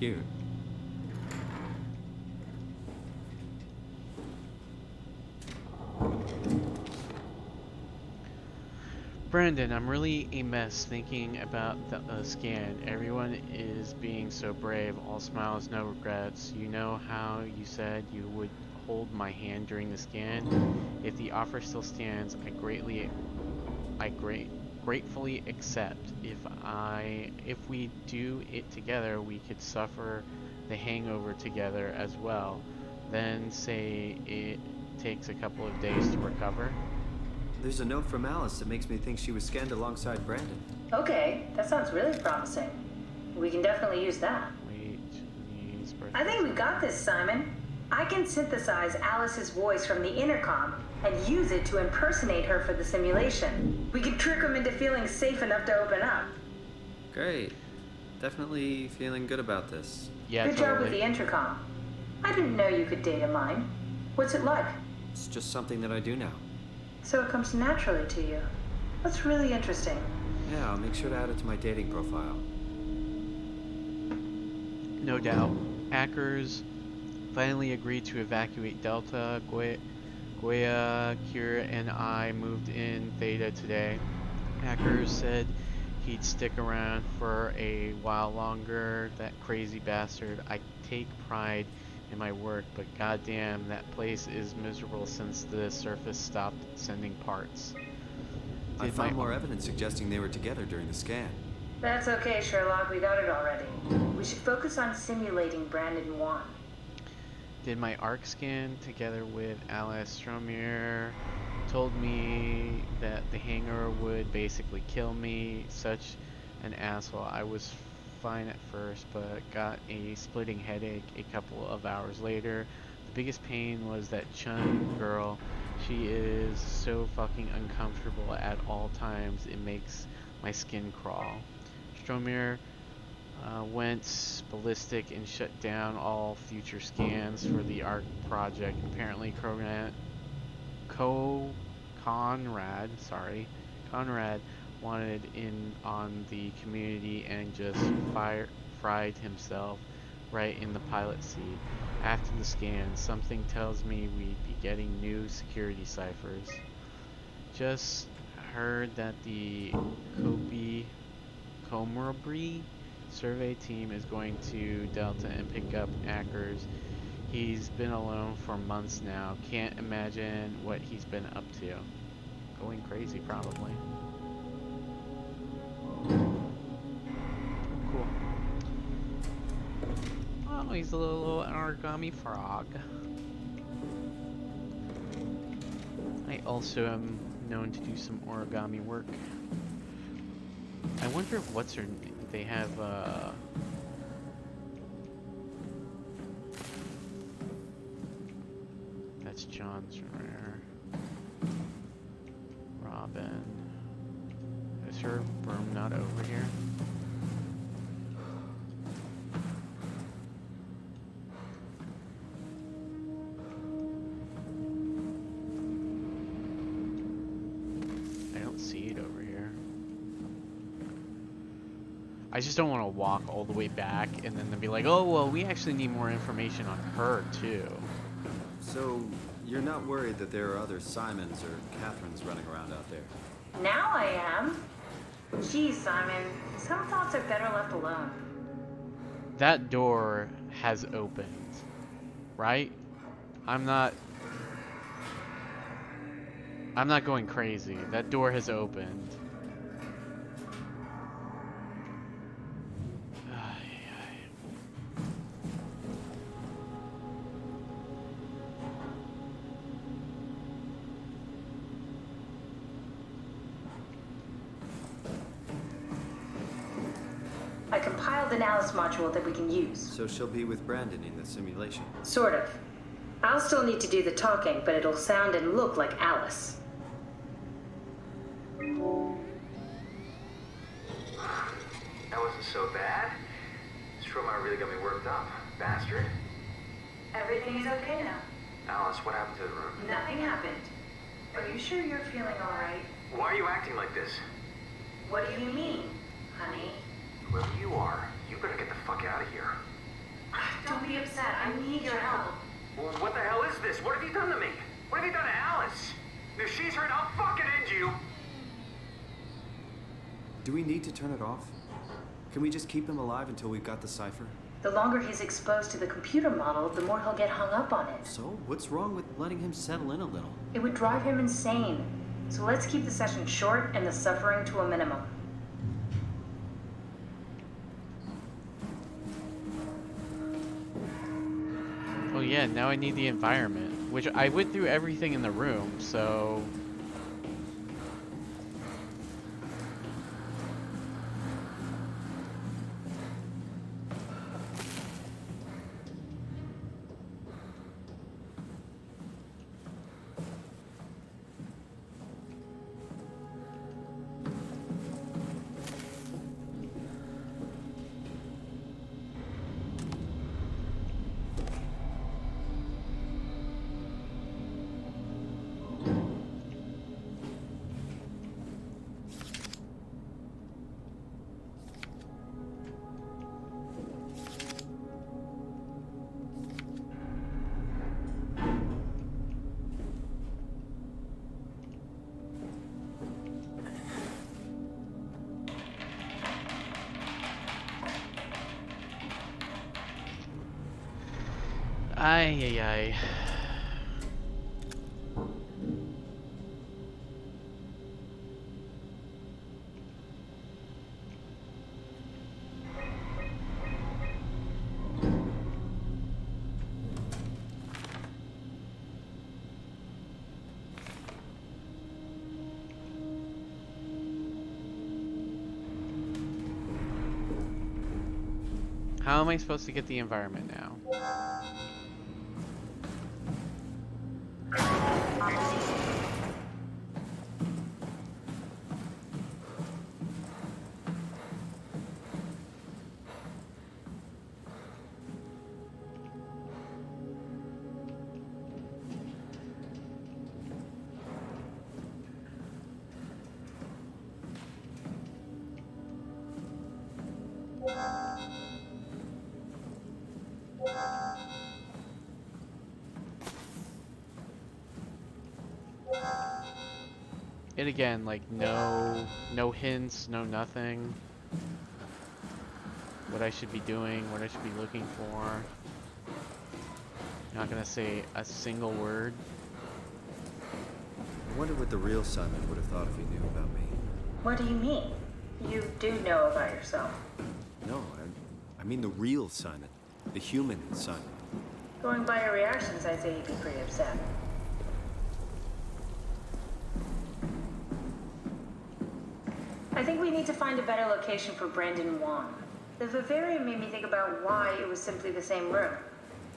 cute. Brandon, I'm really a mess thinking about the scan. Everyone is being so brave, all smiles, no regrets. You know how you said you would hold my hand during the scan? If the offer still stands, gratefully accept. If we do it together, we could suffer the hangover together as well. Then say it takes a couple of days to recover. There's a note from Alice that makes me think she was scanned alongside Brandon. Okay, that sounds really promising. We can definitely use that. Wait, Japanese birth. I think we got this, Simon. I can synthesize Alice's voice from the intercom and use it to impersonate her for the simulation. We can trick them into feeling safe enough to open up. Great. Definitely feeling good about this. Yeah, Good job with the intercom. I didn't know you could data mine. What's it like? It's just something that I do now. So it comes naturally to you. That's really interesting. Yeah, I'll make sure to add it to my dating profile. No doubt. Hackers finally agreed to evacuate Delta. Goya, Kira, and I moved in Theta today. Hackers said he'd stick around for a while longer. That crazy bastard. I take pride in my work, but goddamn, that place is miserable since the surface stopped sending parts. I found more evidence suggesting they were together during the scan. That's okay, Sherlock. We got it already. We should focus on simulating Brandon 1. Did my ARC scan together with Alice Stromier told me that the hangar would basically kill me. Such an asshole. I was fine at first, but got a splitting headache a couple of hours later. The biggest pain was that Chun girl. She is so fucking uncomfortable at all times. It makes my skin crawl. Stromier went ballistic and shut down all future scans for the ARC project. Apparently, Conrad wanted in on the community and just fried himself right in the pilot seat. After the scan, something tells me we'd be getting new security ciphers. Just heard that the Comrabri survey team is going to Delta and pick up Ackers. He's been alone for months now. Can't imagine what he's been up to. Going crazy, probably. Cool. Oh, he's a little origami frog. I also am known to do some origami work. I wonder if they have that's John's rare. Robin. Is her room not over here? I don't see it over here. I just don't want to walk all the way back and then be like, oh, well, we actually need more information on her, too. So, you're not worried that there are other Simons or Catherines running around out there? Now I am. Geez, Simon, some thoughts are better left alone. That door has opened, right? I'm not going crazy. That door has opened. I compiled an Alice module that we can use. So she'll be with Brandon in the simulation? Sort of. I'll still need to do the talking, but it'll sound and look like Alice. That wasn't so bad. Stromier really got me worked up, bastard. Everything is okay now. Alice, what happened to the room? Nothing happened. Are you sure you're feeling all right? Why are you acting like this? What do you mean, honey? Whoever you are, you better get the fuck out of here. be upset. I need your help. Well, what the hell is this? What have you done to me? What have you done to Alice? If she's hurt, I'll fucking end you. Do we need to turn it off? Can we just keep him alive until we've got the cipher? The longer he's exposed to the computer model, the more he'll get hung up on it. So, what's wrong with letting him settle in a little? It would drive him insane. So let's keep the session short and the suffering to a minimum. Oh yeah, now I need the environment, which I went through everything in the room, so... Ay, ay, ay. How am I supposed to get the environment now? And again, like no hints, no nothing. What I should be doing, what I should be looking for. Not gonna say a single word. I wonder what the real Simon would have thought if he knew about me. What do you mean? You do know about yourself. No, I mean the real Simon. The human Simon. Going by your reactions, I'd say you'd be pretty upset. I think we need to find a better location for Brandon Wong. The vivarium made me think about why it was simply the same room.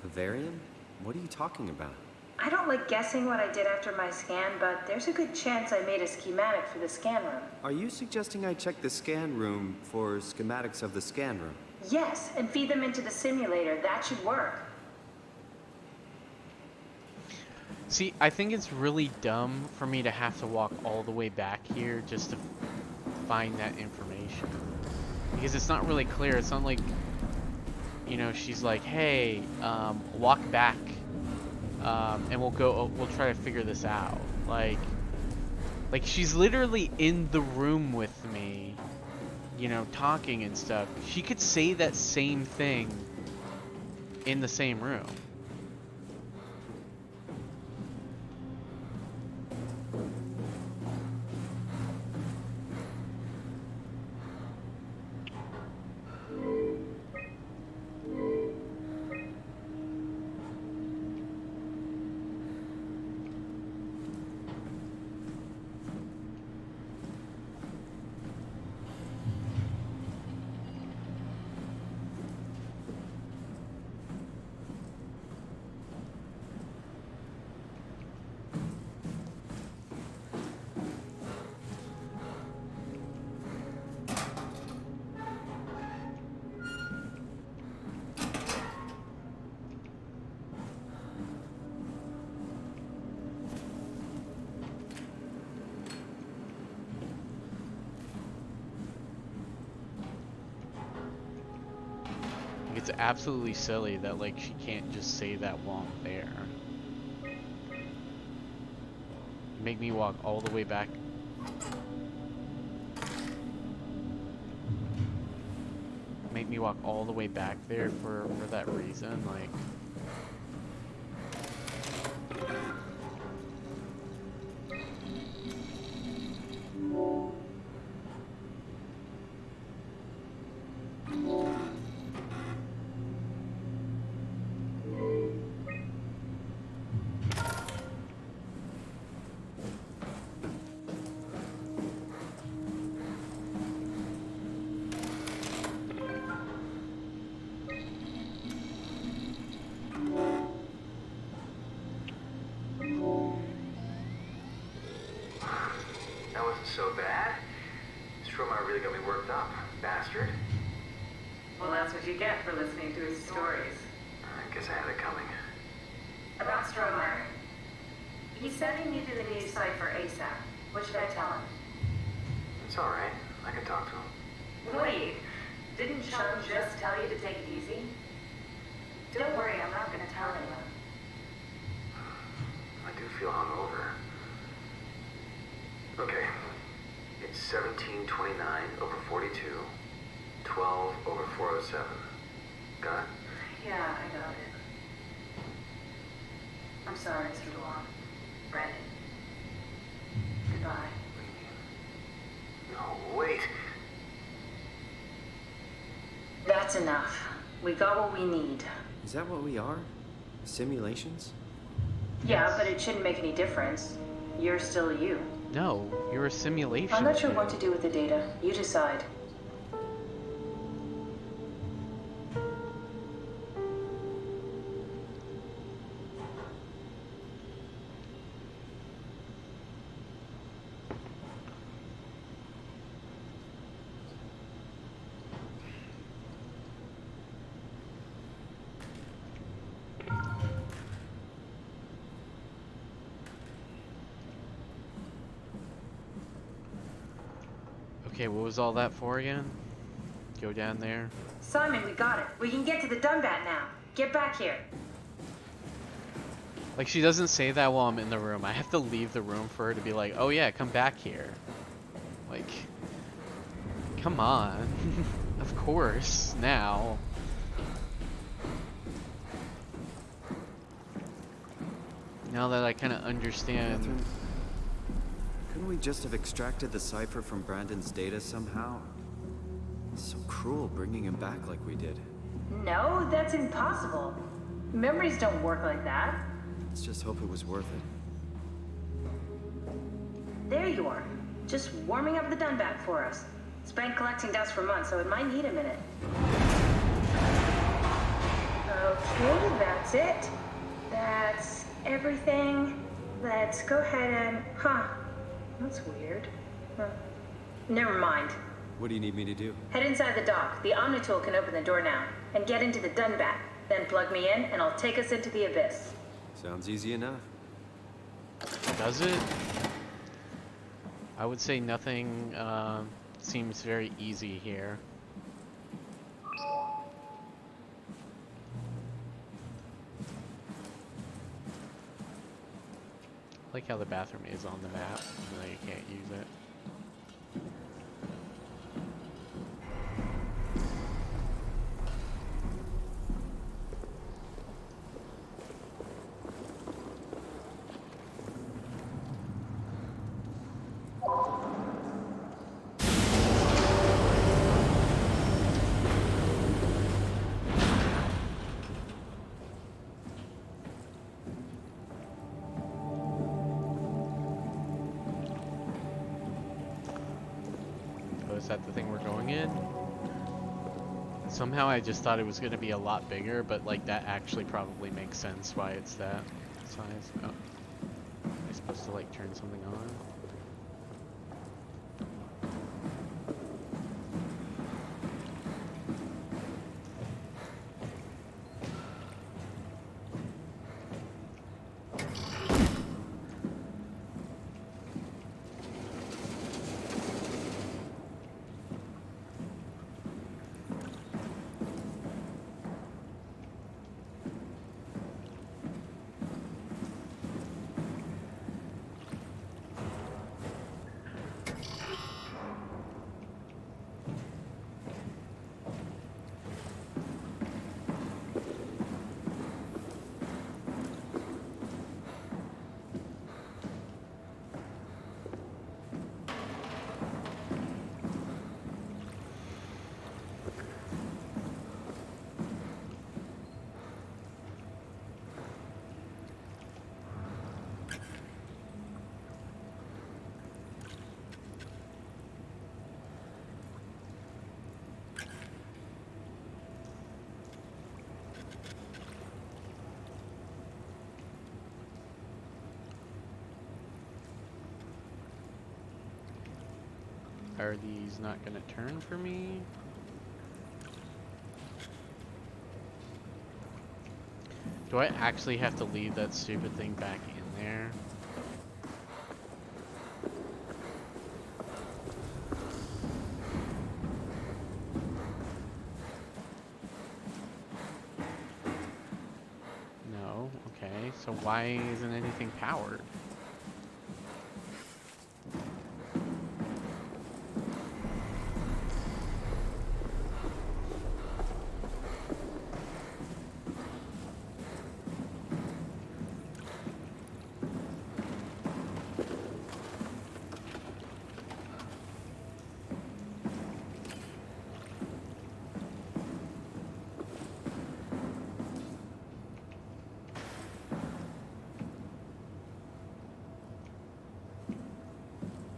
Vivarium? What are you talking about? I don't like guessing what I did after my scan, but there's a good chance I made a schematic for the scan room. Are you suggesting I check the scan room for schematics of the scan room? Yes, and feed them into the simulator. That should work. See, I think it's really dumb for me to have to walk all the way back here just to find that information. Because it's not really clear. It's not like, you know, she's like, hey, walk back, and we'll try to figure this out. Like she's literally in the room with me, you know, talking and stuff. She could say that same thing in the same room. it's absolutely silly that like she can't just say that while I'm there. Make me walk all the way back. Make me walk all the way back there for that reason, like. So bad? Stroma really got me worked up, bastard. Well, that's what you get for listening to his stories. I guess I had it coming. About Stromer. He's sending you to the new site for ASAP. What should I tell him? It's alright. I can talk to him. Wait, didn't Sean just tell you to take it easy? Don't worry, I'm not gonna tell anyone. I do feel hungover. Okay. It's 1729 over 42, 12 over 407. Got it? Yeah, I got it. I'm sorry, Mr. DeLong. Brandon. Goodbye. No, wait. That's enough. We got what we need. Is that what we are? Simulations? Yeah, but it shouldn't make any difference. You're still you. No, you're a simulation. I'm not sure dude. what to do with the data. You decide. Okay, what was all that for again? Go down there. Simon, we got it. We can get to the Dunbat now. Get back here. Like, she doesn't say that while I'm in the room. I have to leave the room for her to be like, oh yeah, come back here. Like, come on. Of course, now. Now that I kind of understand. Catherine, couldn't we just have extracted the cipher from Brandon's data somehow? It's so cruel bringing him back like we did. No, that's impossible. Memories don't work like that. Let's just hope it was worth it. There you are. Just warming up the Dunbat for us. It's been collecting dust for months, so it might need a minute. Okay, that's it. That's everything. Let's go ahead and... Huh. That's weird. Huh. Never mind. What do you need me to do? Head inside the dock. The Omnitool can open the door now. And get into the Dunbat. Then plug me in, and I'll take us into the abyss. Sounds easy enough. Does it? I would say nothing seems very easy here. I like how the bathroom is on the map, even though you can't use it. Is that the thing we're going in? Somehow I just thought it was going to be a lot bigger, but like that actually probably makes sense why it's that size. Oh. Am I supposed to like turn something on? Are these not gonna turn for me? Do I actually have to leave that stupid thing back in there? No, okay, so why isn't anything powered?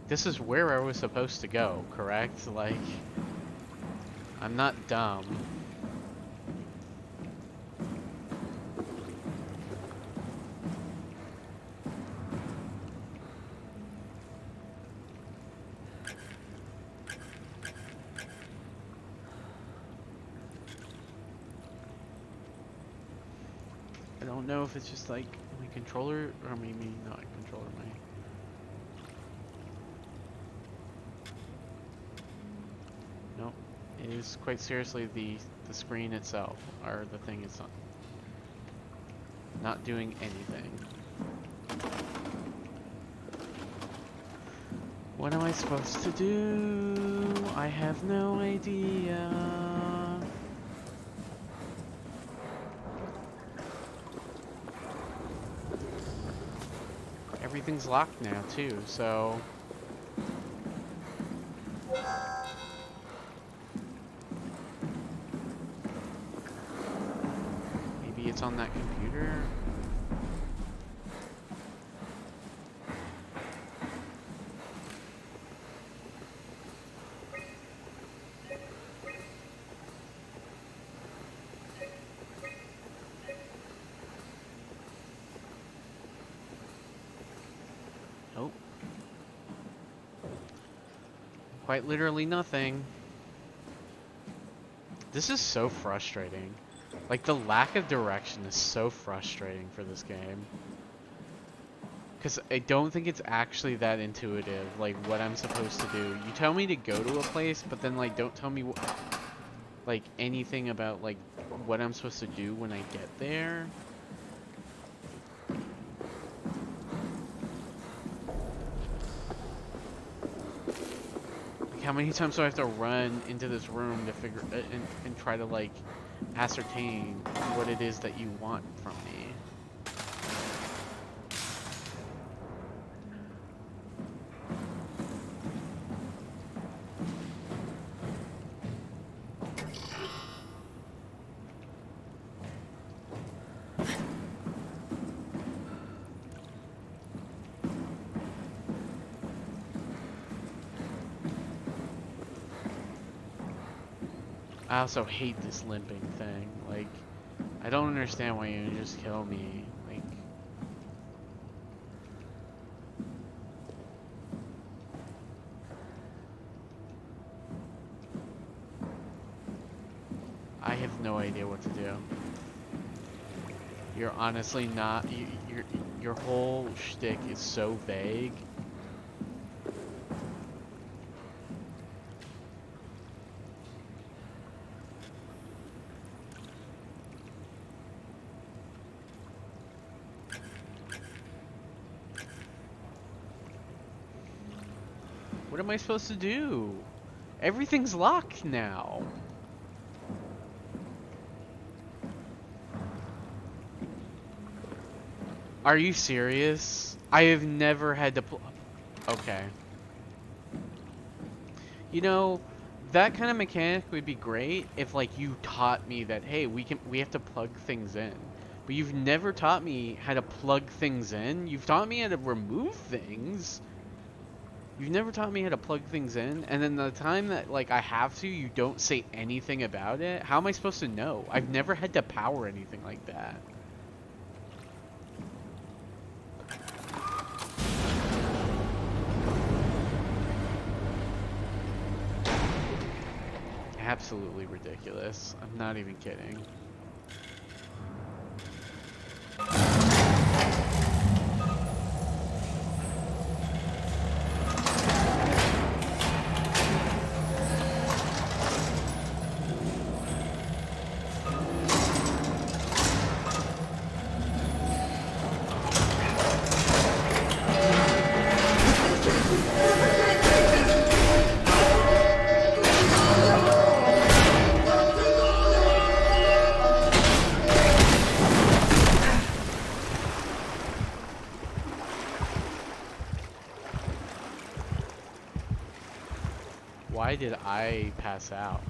This is where I was supposed to go, correct? Like, I'm not dumb. I don't know if it's just like my controller, or maybe not controller, my... Nope. It is quite seriously the screen itself, or the thing itself. Not doing anything. What am I supposed to do? I have no idea. Everything's locked now too, so... Maybe it's on that computer? Nope. Quite literally nothing. This is so frustrating. Like, the lack of direction is so frustrating for this game. Because I don't think it's actually that intuitive, like, what I'm supposed to do. You tell me to go to a place, but then, like, don't tell me, like, anything about, like, what I'm supposed to do when I get there. Like, how many times do I have to run into this room to figure, and try to, like, ascertain what it is that you want from me? I also hate this limping thing. Like, I don't understand why you just kill me. Like, I have no idea what to do. You're honestly not. Your whole shtick is so vague. What am I supposed to do? Everything's locked now. Are you serious? I have never had to okay. You know, that kind of mechanic would be great if, like, you taught me that, hey, we have to plug things in. But you've never taught me how to plug things in. You've taught me how to remove things. You've never taught me how to plug things in, and then the time that, like, I have to, you don't say anything about it? How am I supposed to know? I've never had to power anything like that. absolutely ridiculous. I'm not even kidding. Why did I pass out?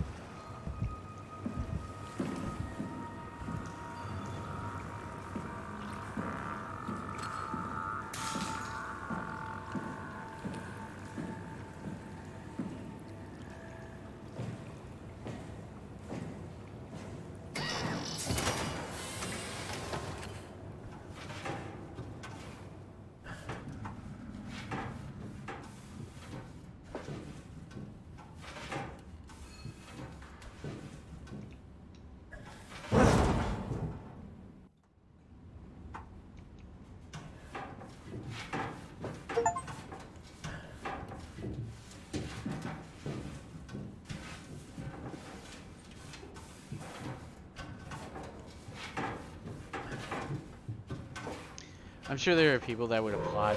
I'm sure there are people that would applaud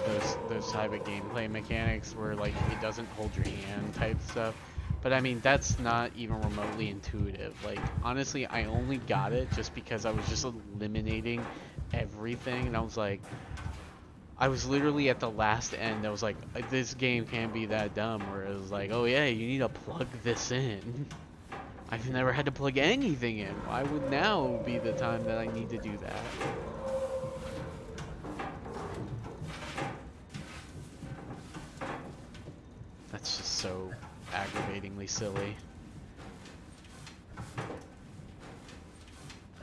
those type of gameplay mechanics where like it doesn't hold your hand type stuff. But I mean that's not even remotely intuitive. Like honestly, I only got it just because I was just eliminating everything, and I was like, I was literally at the last end. I was like, this game can't be that dumb. Where it was like, oh yeah, you need to plug this in. I've never had to plug anything in. Why would now be the time that I need to do that? That's just so aggravatingly silly.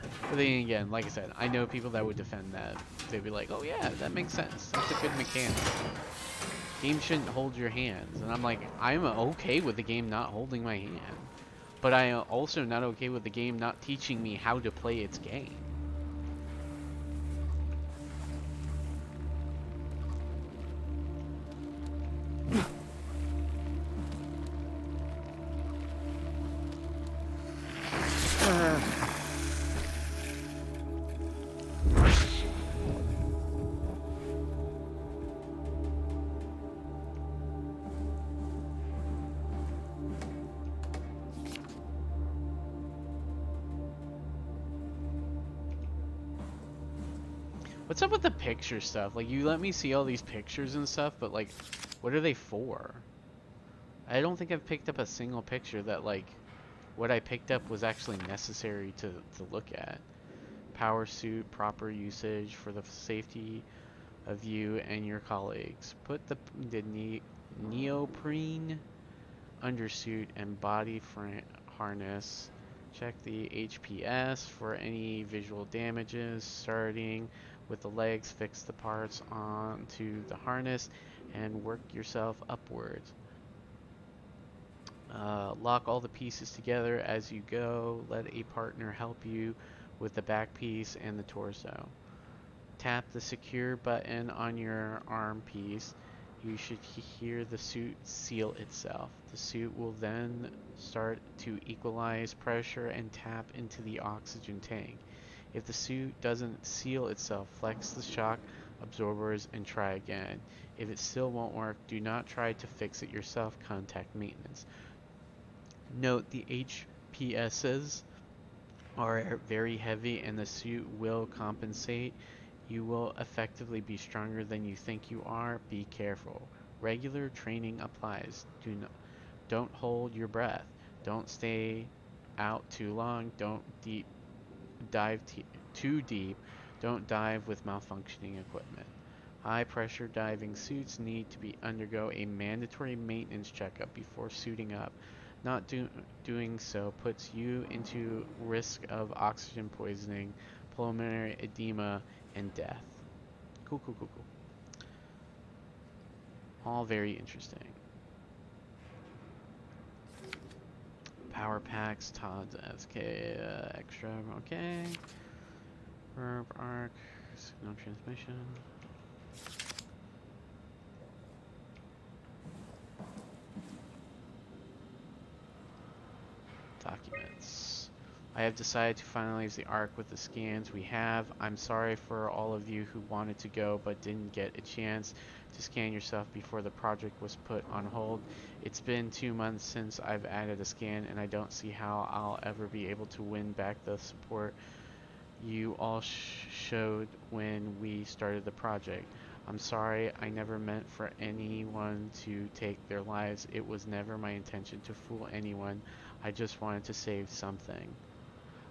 But then again, like I said, I know people that would defend that. They'd be like, oh yeah, that makes sense. That's a good mechanic. Game shouldn't hold your hands. And I'm like, I'm okay with the game not holding my hand. But I am also not okay with the game not teaching me how to play its game. What's up with the picture stuff? Like, you let me see all these pictures and stuff, but like, what are they for? I don't think I've picked up a single picture that like, what I picked up was actually necessary to look at. Power suit, proper usage for the safety of you and your colleagues. Put the neoprene undersuit and body harness. Check the HPS for any visual damages. Starting with the legs, fix the parts onto the harness and work yourself upwards. Lock all the pieces together as you go. Let a partner help you with the back piece and the torso. Tap the secure button on your arm piece. You should hear the suit seal itself. The suit will then start to equalize pressure and tap into the oxygen tank. If the suit doesn't seal itself, flex the shock absorbers and try again. If it still won't work, do not try to fix it yourself. Contact maintenance. Note the HPSs are very heavy and the suit will compensate. You will effectively be stronger than you think you are. Be careful. Regular training applies. Don't hold your breath. Don't stay out too long. Don't dive too deep. Don't dive with malfunctioning equipment. High pressure diving suits need to undergo a mandatory maintenance checkup before suiting up. Not doing so puts you into risk of oxygen poisoning, pulmonary edema, and death. Cool. All very interesting. Power packs, Todd's SK extra, okay. Verb arc, signal transmission. Documents. I have decided to finalize the arc with the scans we have. I'm sorry for all of you who wanted to go but didn't get a chance to scan yourself before the project was put on hold. It's been 2 months since I've added a scan, and I don't see how I'll ever be able to win back the support you all showed when we started the project. I'm sorry, I never meant for anyone to take their lives. It was never my intention to fool anyone. I just wanted to save something.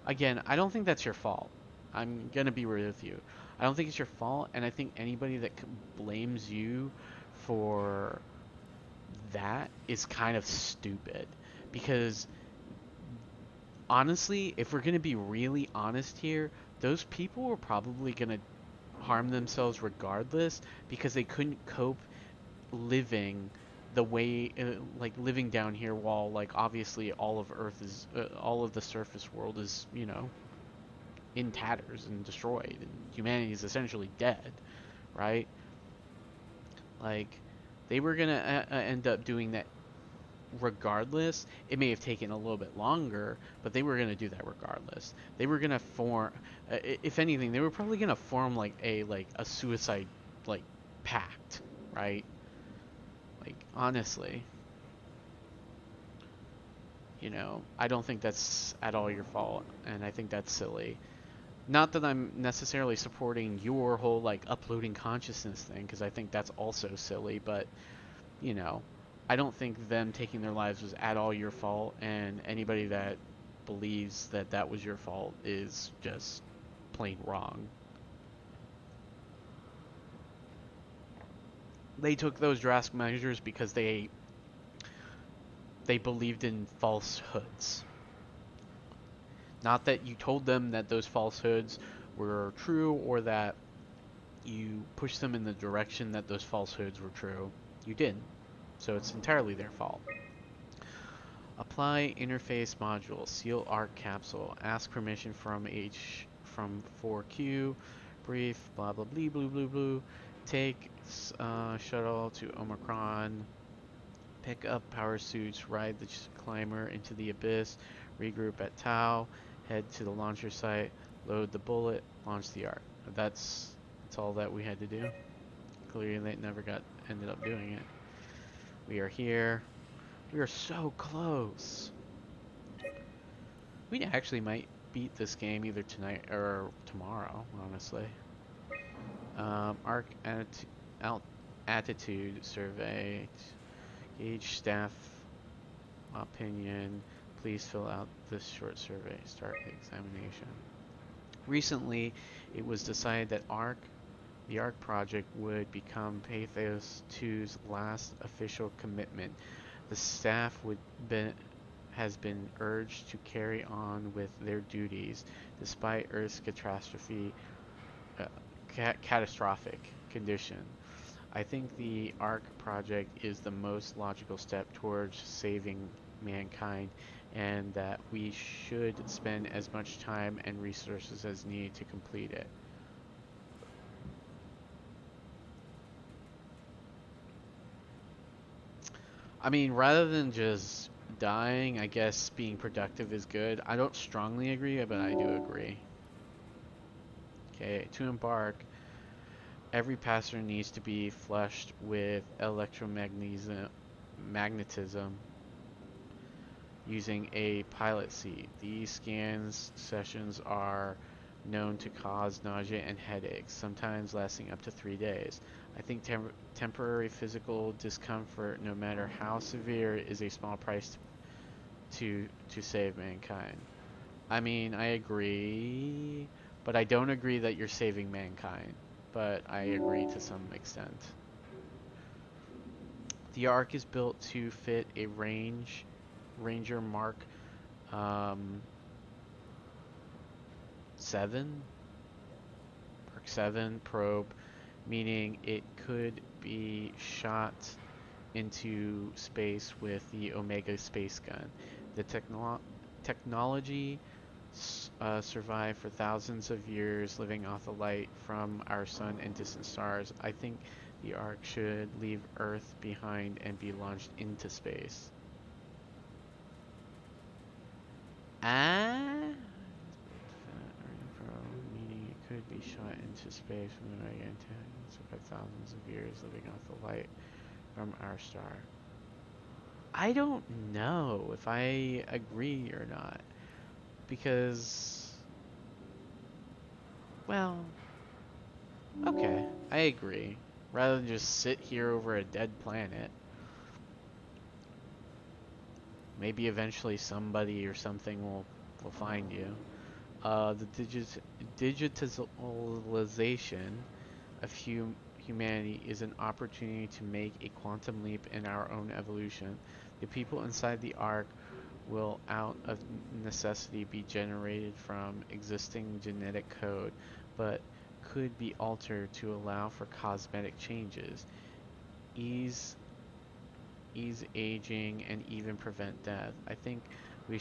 Again, I don't think that's your fault. I'm gonna be real with you. I don't think it's your fault, and I think anybody that blames you for that is kind of stupid. Because honestly, if we're gonna be really honest here, those people were probably gonna harm themselves regardless because they couldn't cope living the way like living down here while like obviously all of Earth is all of the surface world is, you know, in tatters and destroyed and humanity is essentially dead, right? Like they were gonna end up doing that regardless. It may have taken a little bit longer, but they were gonna do that regardless. They were gonna form if anything, they were probably gonna form like a suicide like pact, right? Like, honestly, you know, I don't think that's at all your fault, and I think that's silly. Not that I'm necessarily supporting your whole, like, uploading consciousness thing, because I think that's also silly, but, you know, I don't think them taking their lives was at all your fault, and anybody that believes that that was your fault is just plain wrong. They took those drastic measures because they believed in falsehoods. Not that you told them that those falsehoods were true or that you pushed them in the direction that those falsehoods were true. You didn't. So it's entirely their fault. Apply interface module, seal arc capsule, ask permission from 4Q, brief, blah blah blah blue blue blue, take shuttle to Omicron, pick up power suits, ride the climber into the abyss, regroup at Tau, head to the launcher site, load the bullet, launch the arc. That's all that we had to do. Clearly they never ended up doing it. We are here. We are so close. We actually might beat this game either tonight or tomorrow, honestly. Arc attitude survey. Gauge staff opinion. Please fill out this short survey. Start the examination. Recently, it was decided that the ARC project would become Pathos 2's last official commitment. The staff has been urged to carry on with their duties despite Earth's catastrophic condition. I think the ARC project is the most logical step towards saving mankind, and that we should spend as much time and resources as needed to complete it. I mean, rather than just dying, I guess being productive is good. I don't strongly agree, but I do agree. Okay, to embark, every passenger needs to be flushed with electromagnetism using a pilot seat. These scans sessions are known to cause nausea and headaches, sometimes lasting up to 3 days. I think temporary physical discomfort, no matter how severe, is a small price to save mankind. I mean, I agree, but I don't agree that you're saving mankind. But I agree to some extent. The Ark is built to fit a Ranger Mark 7 probe, meaning it could be shot into space with the Omega space gun. the technology survive for thousands of years living off the light from our sun and distant stars. I think the Ark should leave Earth behind and be launched into space. Ah? Meaning it could be shot into space from the right antenna, survive thousands of years living off the light from our star. I don't know if I agree or not. Because, well, okay, I agree. Rather than just sit here over a dead planet, maybe eventually somebody or something will find you. The digitalization of humanity is an opportunity to make a quantum leap in our own evolution. The people inside the Ark will out of necessity be generated from existing genetic code, but could be altered to allow for cosmetic changes, ease aging, and even prevent death. I think we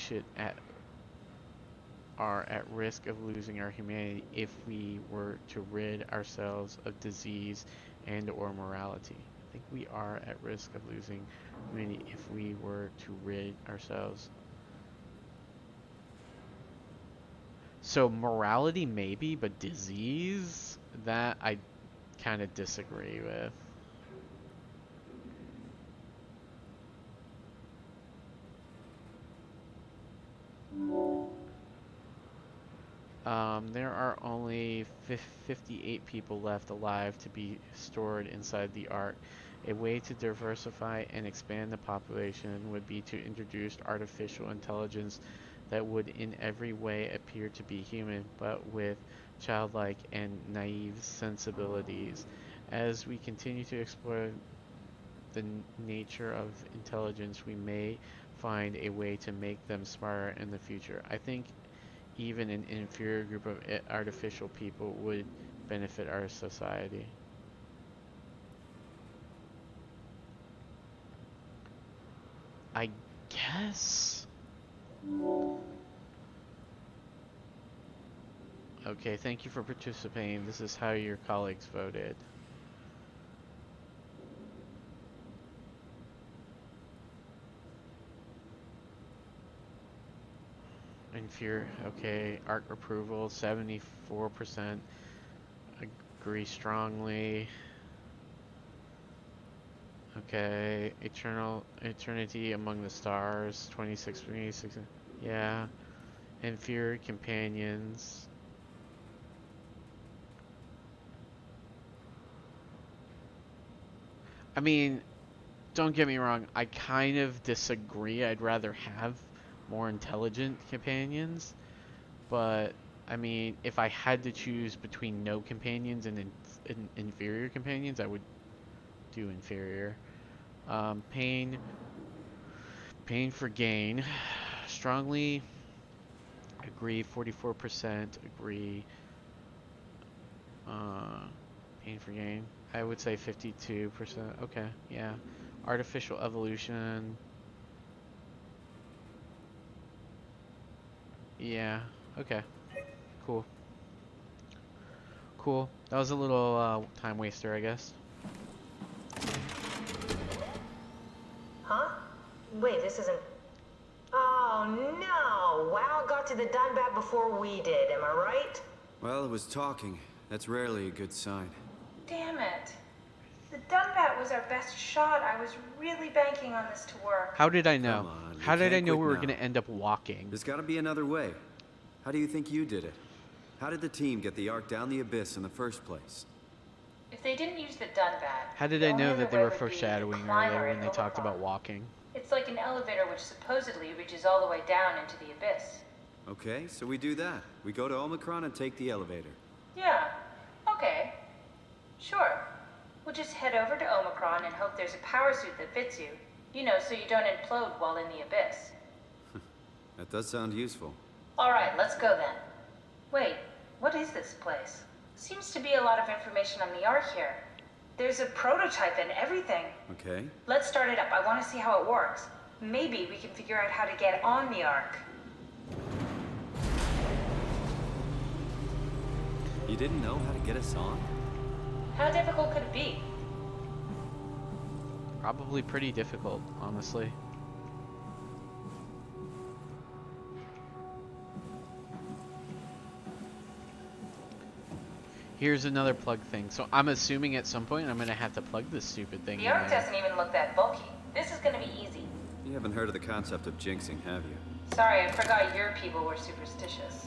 are at risk of losing our humanity if we were to rid ourselves of disease and or morality. I think we are at risk of losing humanity if we were to rid ourselves. So morality maybe, but disease, that I kind of disagree with. There are only 58 people left alive to be stored inside the Ark. A way to diversify and expand the population would be to introduce artificial intelligence that would in every way appear to be human, but with childlike and naive sensibilities. As we continue to explore the nature of intelligence, we may find a way to make them smarter in the future. I think even an inferior group of artificial people would benefit our society. I guess. Okay, thank you for participating. This is how your colleagues voted. Inferior, okay. Arc approval, 74%. Agree strongly. Okay, eternity among the stars, 26, 26. Yeah. Inferior companions. I mean, don't get me wrong, I kind of disagree. I'd rather have more intelligent companions, but I mean, if I had to choose between no companions and inferior companions, I would do inferior. Pain for gain. Strongly agree. 44% agree. Pain for gain. I would say 52%. Okay, yeah. Artificial evolution. Yeah, okay. Cool. Cool. That was a little time waster, I guess. Huh? Wait, this isn't... Oh, no! WoW got to the Dunbat before we did, am I right? Well, it was talking. That's rarely a good sign. Damn it. The Dunbat was our best shot. I was really banking on this to work. How did I know? Come on, we How did I can't know quit we were now. going to end up walking? There's gotta be another way. How do you think you did it? How did the team get the Ark down the abyss in the first place? If they didn't use the Dunbat... How did I know that they were foreshadowing earlier when they talked about walking? It's like an elevator which supposedly reaches all the way down into the abyss. Okay, so we do that. We go to Omicron and take the elevator. Yeah, okay. Sure. We'll just head over to Omicron and hope there's a power suit that fits you. You know, so you don't implode while in the abyss. That does sound useful. Alright, let's go then. Wait, what is this place? Seems to be a lot of information on the Ark here. There's a prototype and everything. Okay. Let's start it up. I want to see how it works. Maybe we can figure out how to get on the Ark. You didn't know how to get us on? How difficult could it be? Probably pretty difficult, honestly. Here's another plug thing. So I'm assuming at some point I'm gonna have to plug this stupid thing The in Ark there. doesn't even look that bulky. This is gonna be easy. You haven't heard of the concept of jinxing, have you? Sorry, I forgot your people were superstitious.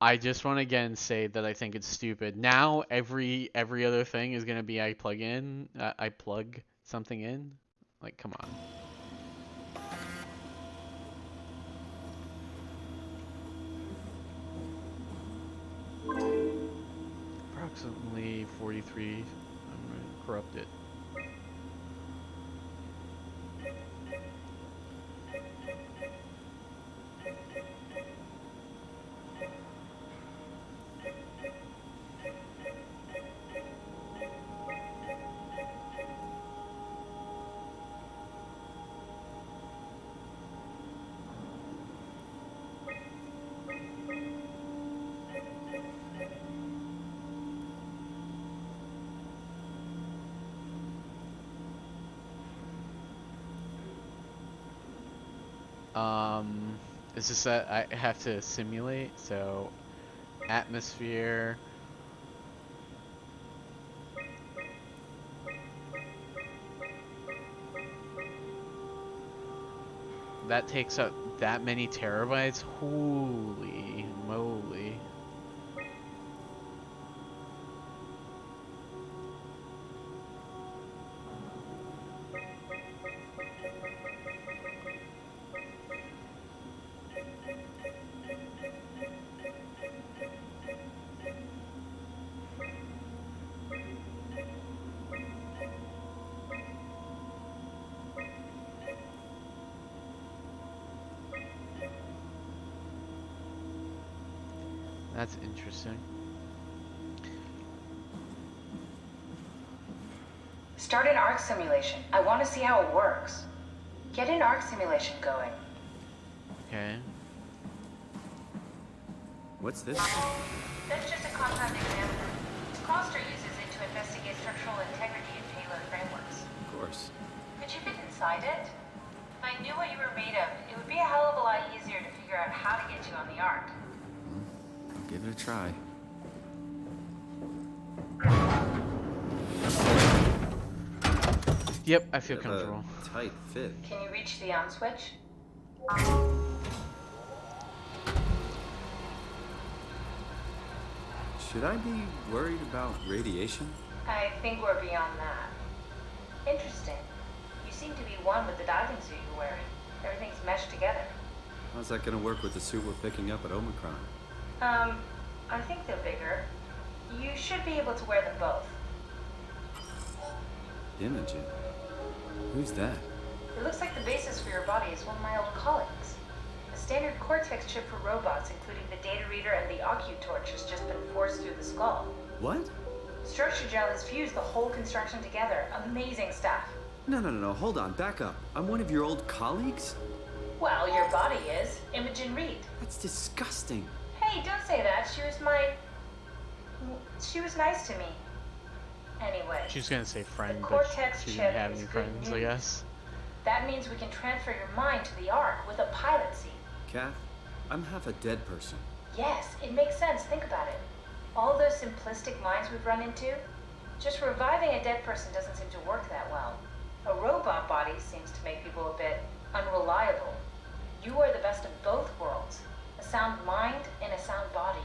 I just want to again say that I think it's stupid. Now every other thing is gonna be I plug something in. Like, come on. Approximately 43. I'm gonna corrupt it. It's just that I have to simulate, so atmosphere. That takes up that many terabytes? Holy moly. That's interesting. Start an Ark simulation. I want to see how it works. Get an Ark simulation going. Okay. What's this? That's just a compound examiner. Coster uses it to investigate structural integrity in payload frameworks. Of course. Could you fit inside it? If I knew what you were made of, it would be a hell of a lot easier to figure out how to get you on the Ark. I'll give it a try. Yep, I feel Bit of a comfortable. tight fit. Can you reach the on switch? Should I be worried about radiation? I think we're beyond that. Interesting. You seem to be one with the diving suit you're wearing. Everything's meshed together. How's that gonna work with the suit we're picking up at Omicron? I think they're bigger. You should be able to wear them both. Imogen? Who's that? It looks like the basis for your body is one of my old colleagues. A standard Cortex chip for robots, including the data reader and the OcuTorch, has just been forced through the skull. What? Structure gel has fused the whole construction together. Amazing stuff. No, hold on, back up. I'm one of your old colleagues? Well, your body is. Imogen Reed. That's disgusting. Hey, don't say that. She was nice to me. Anyway. She was gonna say friend, The but Cortex she chip didn't have is any good friends, I news. guess. That means we can transfer your mind to the Ark with a pilot seat. Kath, I'm half a dead person. Yes, it makes sense. Think about it. All those simplistic minds we've run into, just reviving a dead person doesn't seem to work that well. A robot body seems to make people a bit unreliable. You are the best of both worlds. A sound mind and a sound body.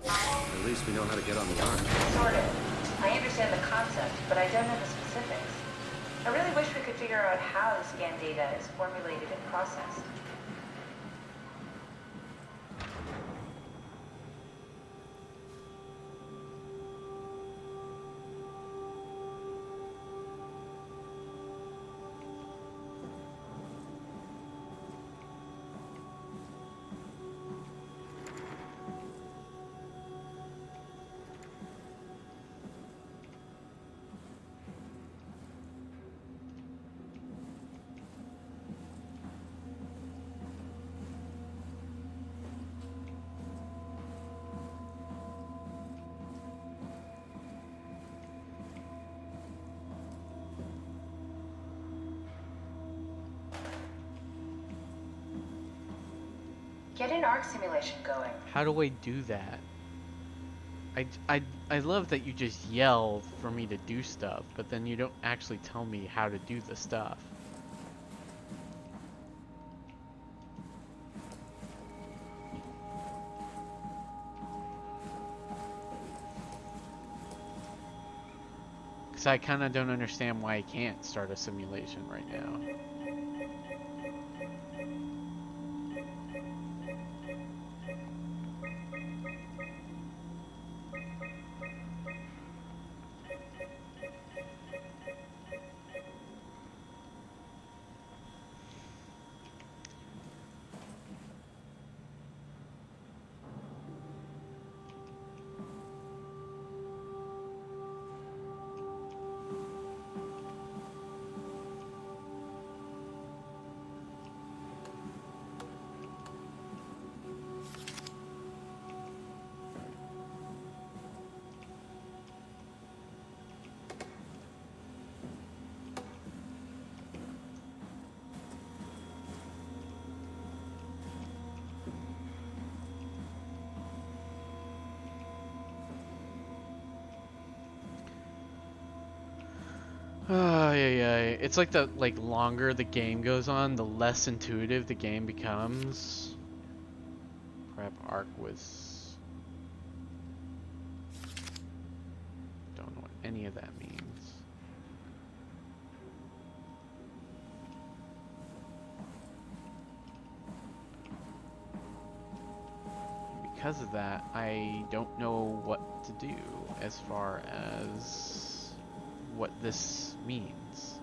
At least we know how to get on the ark. Sort of. I understand the concept, but I don't know the specifics. I really wish we could figure out how the scan data is formulated and processed. Get an arc simulation going. How do I do that? I love that you just yell for me to do stuff, but then you don't actually tell me how to do the stuff. Because I kind of don't understand why I can't start a simulation right now. Oh, yeah. It's like the longer the game goes on, the less intuitive the game becomes. Prep arc was... Don't know what any of that means. Because of that, I don't know what to do as far as what this means.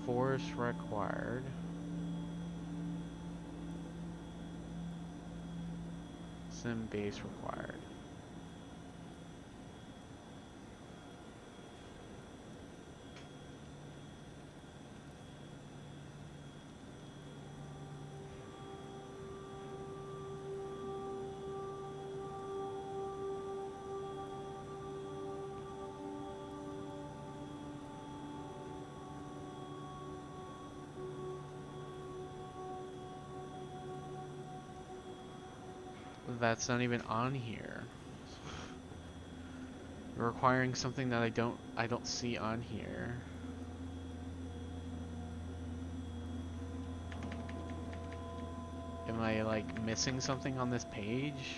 Force required. Sim base required. That's not even on here. You're requiring something that I don't see on here. Am I missing something on this page?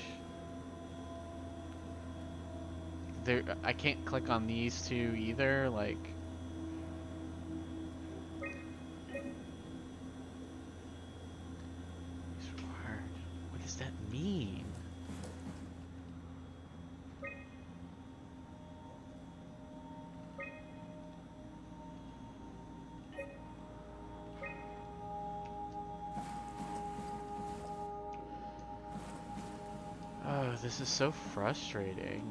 I can't click on these two either, It's required. What does that mean? Oh, this is so frustrating.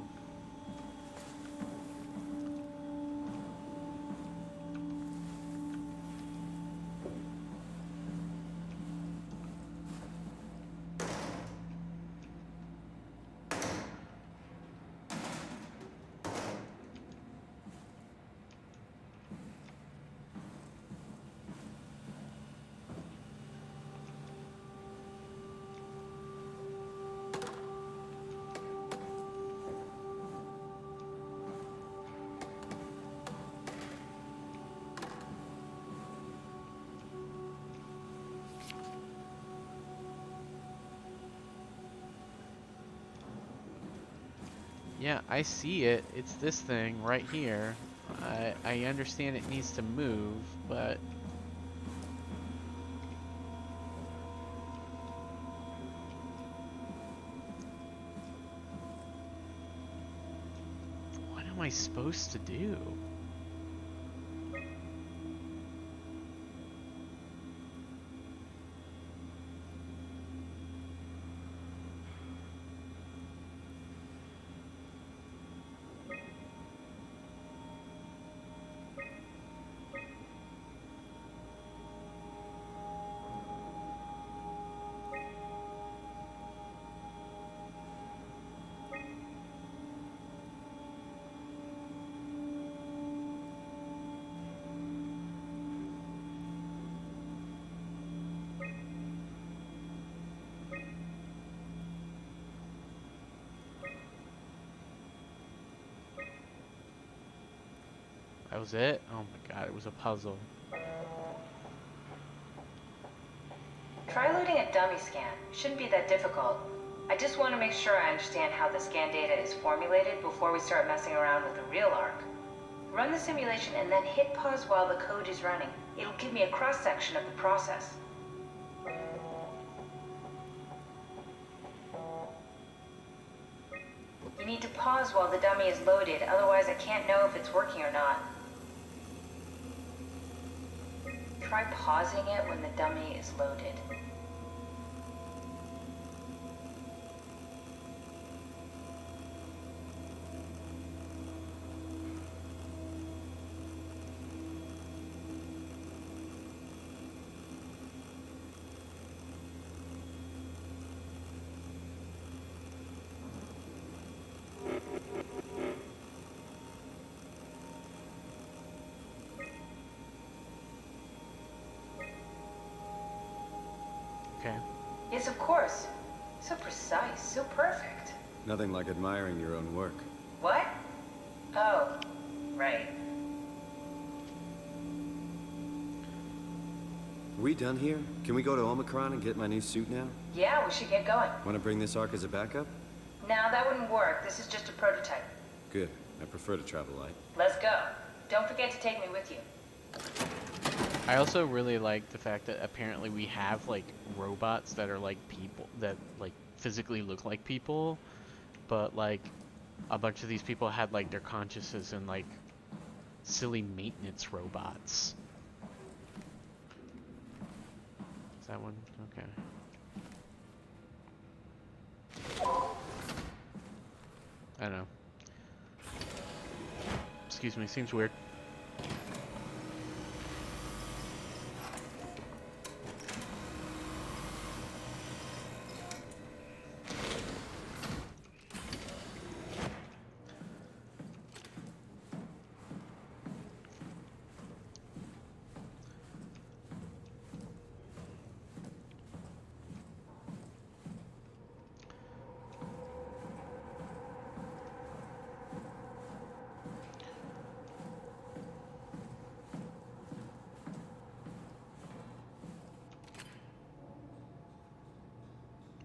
Yeah, I see it. It's this thing right here. I understand it needs to move, but... What am I supposed to do? That was it? Oh my god, it was a puzzle. Try loading a dummy scan. Shouldn't be that difficult. I just want to make sure I understand how the scan data is formulated before we start messing around with the real arc. Run the simulation and then hit pause while the code is running. It'll give me a cross-section of the process. You need to pause while the dummy is loaded, otherwise I can't know if it's working or not. Try pausing it when the dummy is loaded. Okay. Yes, of course. So precise, so perfect. Nothing like admiring your own work. What? Oh, right. We done here? Can we go to Omicron and get my new suit now? Yeah, we should get going. Want to bring this arc as a backup? Now that wouldn't work. This is just a prototype. Good. I prefer to travel light. Let's go. Don't forget to take me with you. I also really like the fact that apparently we have like robots that are like people that like physically look like people, but like a bunch of these people had like their consciences and like silly maintenance robots. Is that one? Okay. I don't know. Excuse me, seems weird.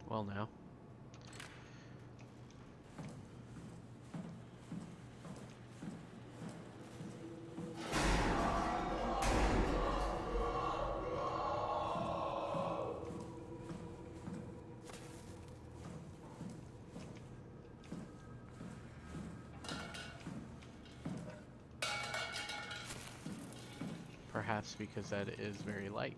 Well, now. Perhaps because that is very light.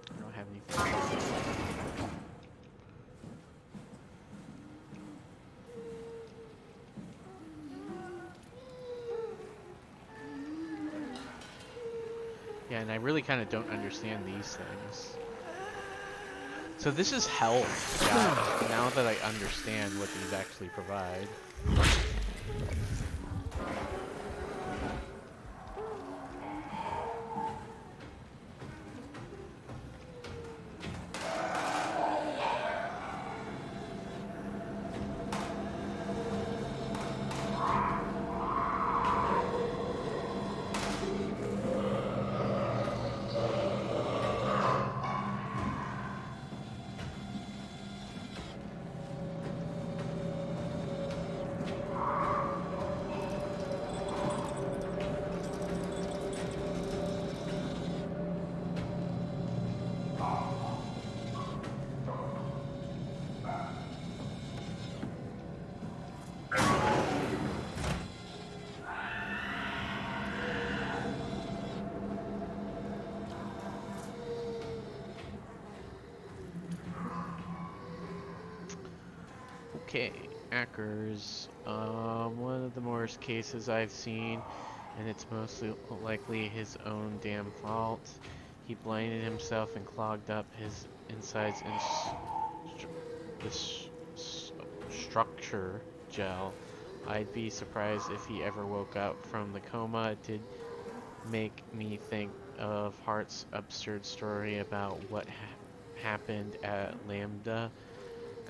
I don't have anything. Yeah, and I really kind of don't understand these things. So this is health, yeah, now that I understand what these actually provide. Okay, Ackers. One of the worst cases I've seen, and it's mostly likely his own damn fault. He blinded himself and clogged up his insides and structure gel. I'd be surprised if he ever woke up from the coma. It did make me think of Hart's absurd story about what happened at Lambda?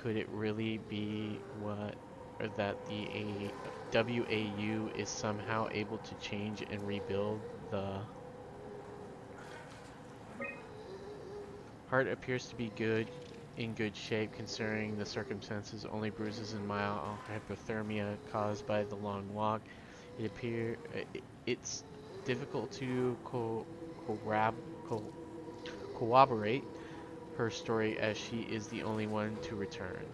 Could it really be what, or that the WAU is somehow able to change and rebuild the... Hart appears to be in good shape considering the circumstances, only bruises and mild hypothermia caused by the long walk. It's difficult to corroborate her story as she is the only one to return.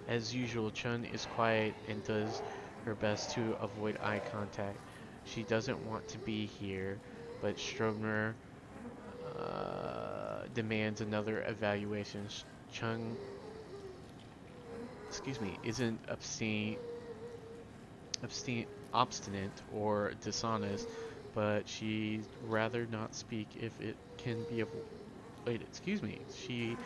As usual, Chun is quiet and does her best to avoid eye contact. She doesn't want to be here, but Strobner demands another evaluation. Chung, isn't obstinate or dishonest, but she'd rather not speak if it can be avoided. She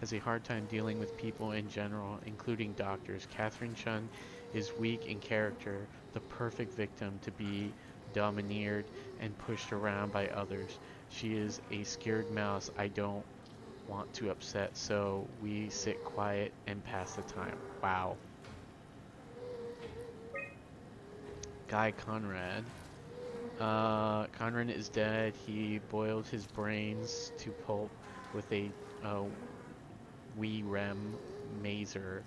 has a hard time dealing with people in general, including doctors. Catherine Chun is weak in character, the perfect victim to be domineered and pushed around by others. She is a scared mouse I don't want to upset, so we sit quiet and pass the time. Wow. Guy Conrad. Conrad is dead. He boiled his brains to pulp with a WREM maser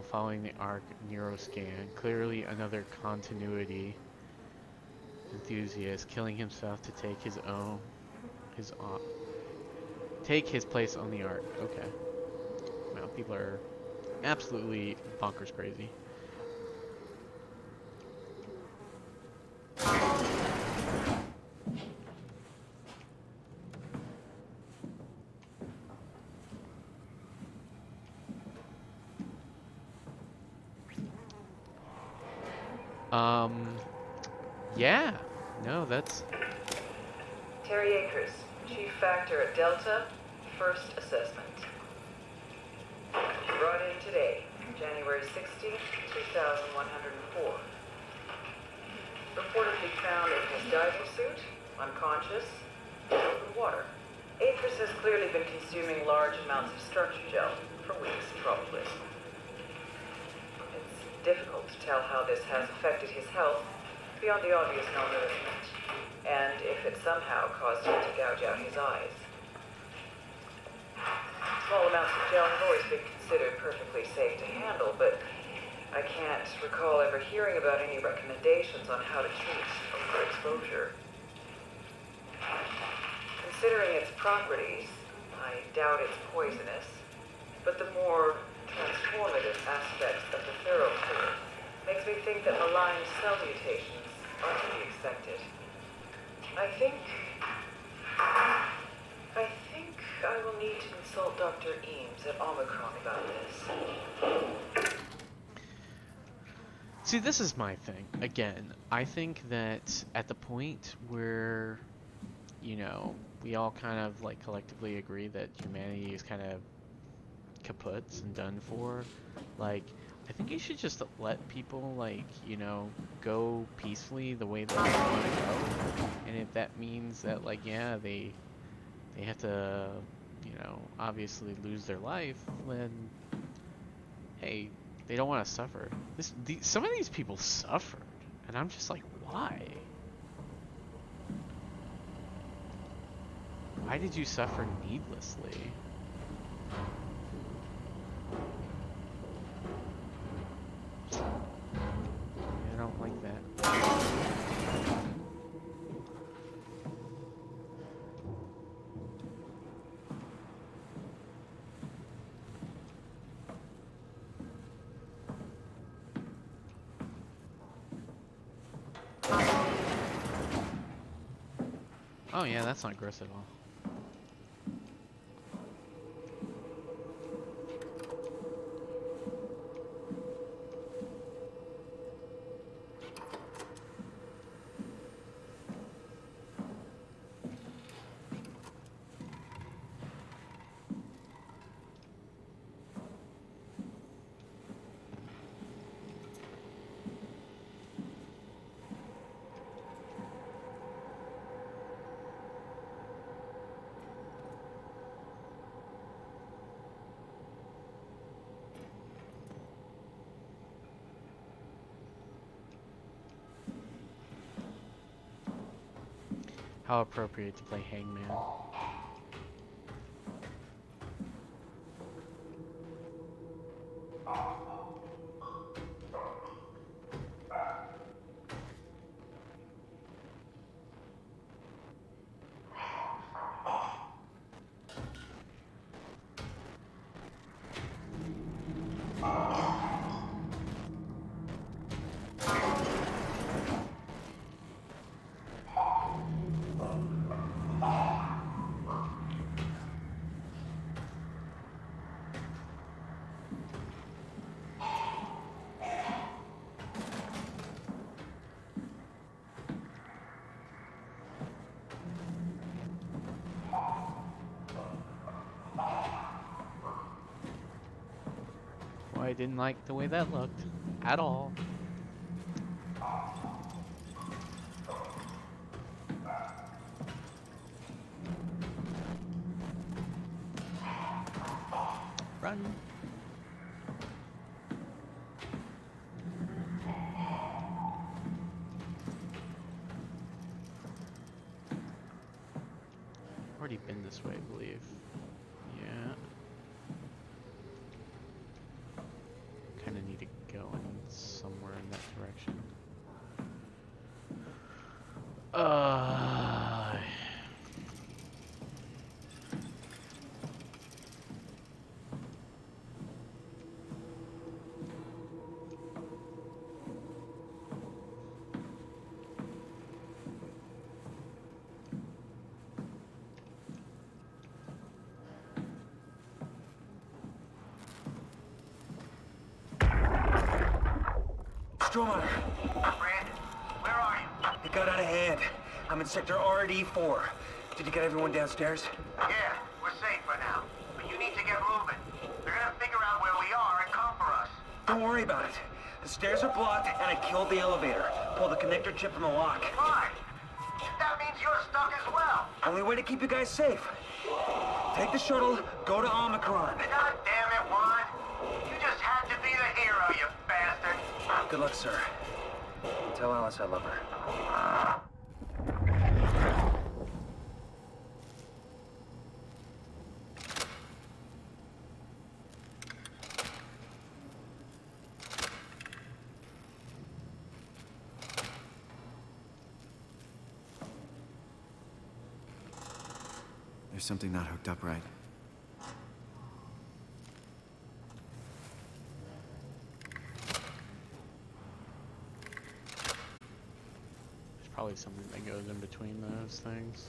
following the ARC neuroscan. Clearly another continuity enthusiast killing himself to take take his place on the ARC. Okay. Wow, people are absolutely bonkers crazy. Yeah. No, that's... Terry Akers, Chief Factor at Delta, first assessment. Brought in today, January 16th, 2104. Reportedly found in his diving suit, unconscious, in open water. Akers has clearly been consuming large amounts of structure gel, for weeks probably. It's difficult to tell how this has affected his health, beyond the obvious malnourishment, and if it somehow caused him to gouge out his eyes. Small amounts of gel have always been considered perfectly safe to handle, but I can't recall ever hearing about any recommendations on how to treat overexposure. Considering its properties, I doubt it's poisonous, but the more transformative aspects of the thoroughfare makes me think that malign cell mutations are to be expected. I think I will need to consult Dr. Eames at Omicron about this. See, this is my thing. Again, I think that at the point where, we all kind of like collectively agree that humanity is kind of kaput and done for, like, I think you should just let people, go peacefully the way that they want to go. And if that means that, they have to, obviously lose their life, then, hey, they don't want to suffer. Some of these people suffered, and I'm just like, why? Why did you suffer needlessly? I don't like that. Oh yeah, that's not gross at all. How appropriate to play Hangman. Well, I didn't like the way that looked at all. Run. Already been this way, I believe. Yeah. Kind of need to go in somewhere in that direction. Stroma, Brand, where are you? it got out of hand. I'm in sector RD4. Did you get everyone downstairs? Yeah, we're safe for now. But you need to get moving. They're gonna figure out where we are and come for us. Don't worry about it. The stairs are blocked, and I killed the elevator. Pulled the connector chip from the lock. Fine. That means you're stuck as well. Only way to keep you guys safe. Take the shuttle, go to Omicron. God damn it, Juan. You just had to be the hero, you bastard. Good luck, sir. Tell Alice I love her. There's something not hooked up right. There's probably something that goes in between those things.